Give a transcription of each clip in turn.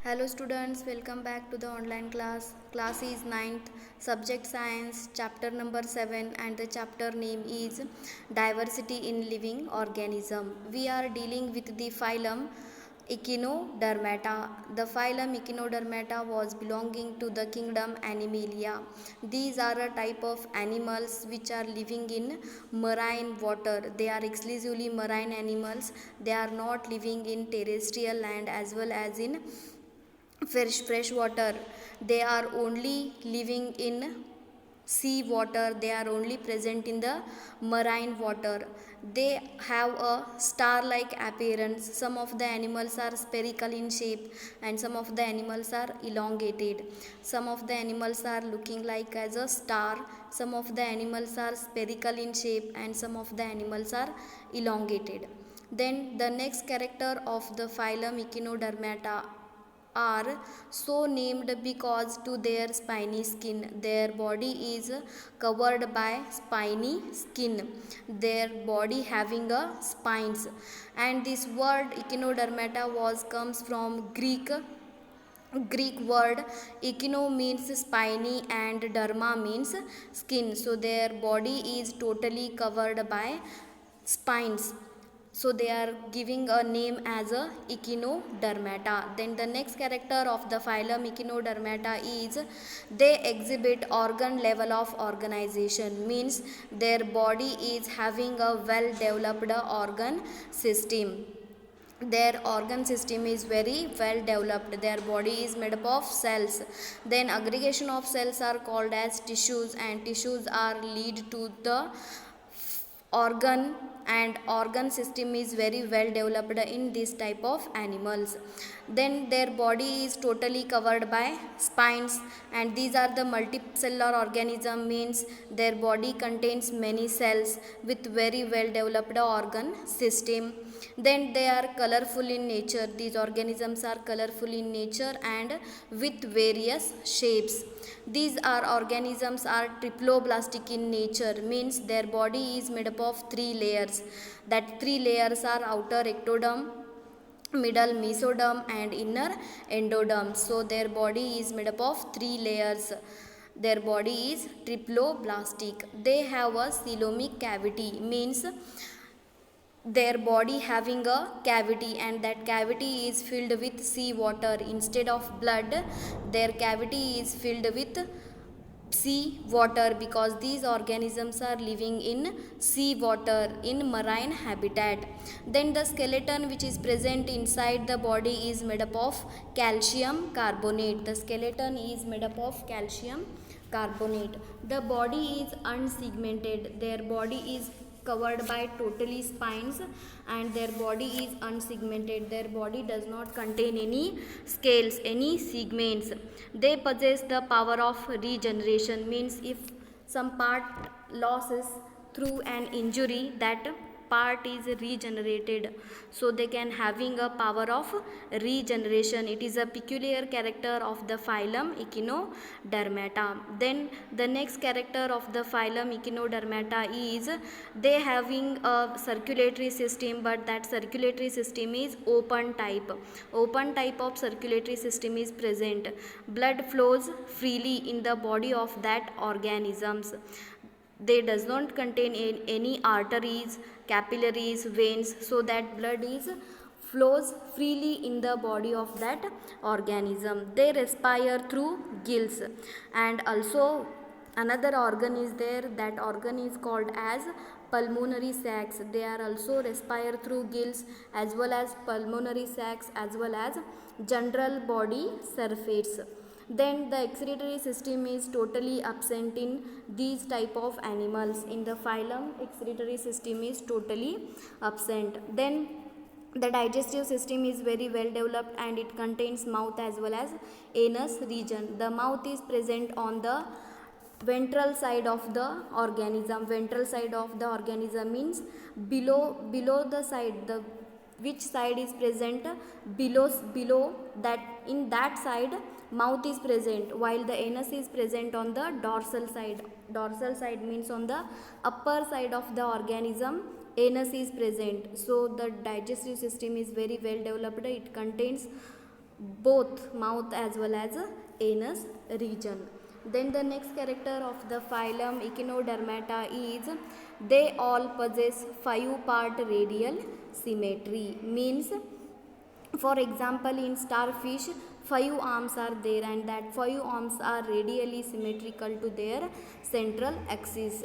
Hello students, welcome back to the online class. Class is ninth, subject science, chapter number 7 and the chapter name is diversity in living organism. We are dealing with the phylum Echinodermata. The phylum Echinodermata was belonging to the kingdom Animalia. These are a type of animals which are living in marine water. They are exclusively marine animals. They are not living in terrestrial land as well as in fresh water. They are only living in sea water. They are only present in the marine water. They have a star like appearance. Some of the animals are spherical in shape and some of the animals are elongated. Some of the animals are looking like as a star. Some of the animals are spherical in shape and some of the animals are elongated. Then the next character of the phylum Echinodermata are so named because to their spiny skin. Their body is covered by spiny skin. Their body having a spines. And this word echinodermata was comes from Greek word echino means spiny and derma means skin. So their body is totally covered by spines. So they are giving a name as a echinodermata. Then the next character of the phylum echinodermata is they exhibit organ level of organization, means their body is having a well developed organ system. Their organ system is very well developed. Their body is made up of cells. Then aggregation of cells are called as tissues, and tissues are lead to the organ, and organ system is very well developed in this type of animals. Then their body is totally covered by spines, and these are the multicellular organism, means their body contains many cells with very well developed organ system. Then they are colorful in nature. These organisms are colorful in nature and with various shapes. These are organisms are triploblastic in nature, means their body is made up of three layers. That three layers are outer ectoderm, middle mesoderm and inner endoderm. So their body is made up of three layers. Their body is triploblastic. They have a coelomic cavity, means their body having a cavity, and that cavity is filled with sea water. Instead of blood, their cavity is filled with sea water, because these organisms are living in sea water in marine habitat. Then the skeleton which is present inside the body is made up of calcium carbonate. The skeleton is made up of calcium carbonate. The body is unsegmented. Their body is covered by totally spines, and their body is unsegmented. Their body does not contain any scales, any segments. They possess the power of regeneration, means if some part losses through an injury, that part is regenerated. So they can having a power of regeneration. It is a peculiar character of the phylum echinodermata. Then the next character of the phylum echinodermata is they having a circulatory system, but that circulatory system is open type. Open type of circulatory system is present. Blood flows freely in the body of that organisms. They does not contain any arteries, capillaries, veins, so that blood is flows freely in the body of that organism. They respire through gills, and also another organ is there. That organ is called as pulmonary sacs. They are also respire through gills as well as pulmonary sacs as well as general body surface. Then the excretory system is totally absent in these type of animals. In the phylum, excretory system is totally absent. Then the digestive system is very well developed, and it contains mouth as well as anus region. The mouth is present on the ventral side of the organism. Ventral side of the organism means below the side, the which side is present below that, in that side mouth is present, while the anus is present on the dorsal side. Dorsal side means on the upper side of the organism anus is present. So the digestive system is very well developed. It contains both mouth as well as anus region. Then the next character of the phylum Echinodermata is they all possess 5-part radial symmetry. Means, for example, in starfish, 5 arms are there, and that 5 arms are radially symmetrical to their central axis.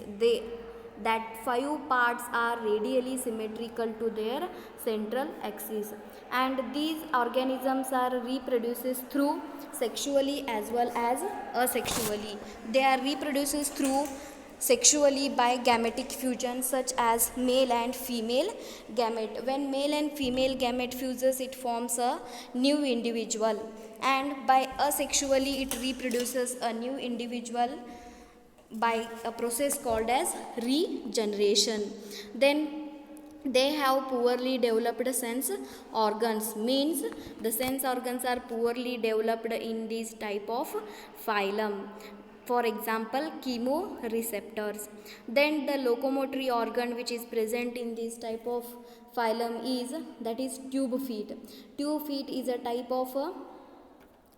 That 5 parts are radially symmetrical to their central axis, and these organisms are reproduces through sexually as well as asexually. They are reproduces through sexually by gametic fusion, such as male and female gamete. When male and female gamete fuses, it forms a new individual, and by asexually it reproduces a new individual by a process called as regeneration. Then they have poorly developed sense organs. Means, the sense organs are poorly developed in this type of phylum. For example, chemoreceptors. Then the locomotory organ which is present in this type of phylum is, that is, tube feet. Tube feet is a type of a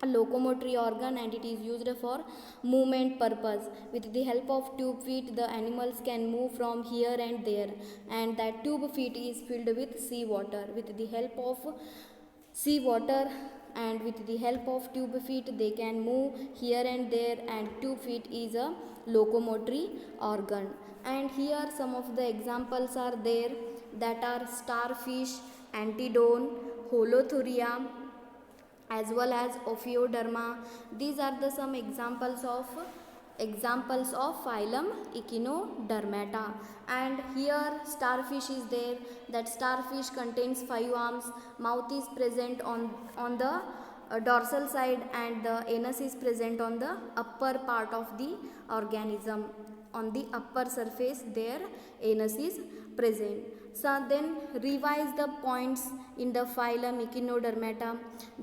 locomotory organ, and it is used for movement purpose. With the help of tube feet, the animals can move from here and there, and that tube feet is filled with sea water. With the help of sea water and with the help of tube feet, they can move here and there, and tube feet is a locomotory organ. And here some of the examples are there, that are starfish, Antedon, Holothuria, as well as Ophioderma. These are the some examples of phylum Echinodermata. And here starfish is there. That starfish contains 5 arms. Mouth is present on the dorsal side, and the anus is present on the upper part of the organism. On the upper surface, their anus is present. So then revise the points in the phylum Echinodermata.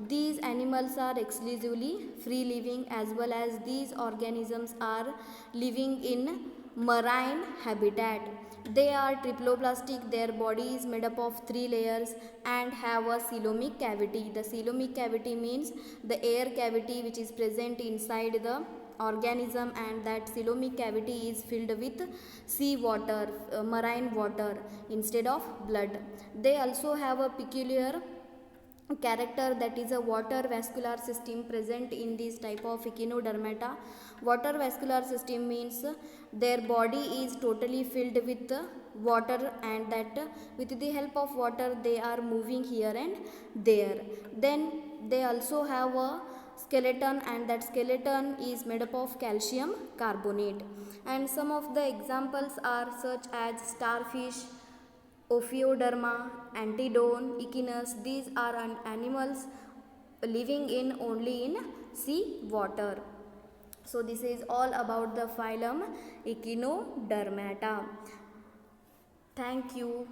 These animals are exclusively free living, as well as these organisms are living in marine habitat. They are triploblastic. Their body is made up of 3 layers and have a coelomic cavity. The coelomic cavity means the air cavity which is present inside the organism, and that coelomic cavity is filled with sea water, marine water, instead of blood. They also have a peculiar character, that is a water vascular system present in this type of Echinodermata. Water vascular system means their body is totally filled with water, and that with the help of water they are moving here and there. Then they also have a skeleton, and that skeleton is made up of calcium carbonate. And some of the examples are such as starfish, Ophioderma, Antedon, Echinus. These are animals living in only in sea water. So this is all about the phylum Echinodermata. Thank you.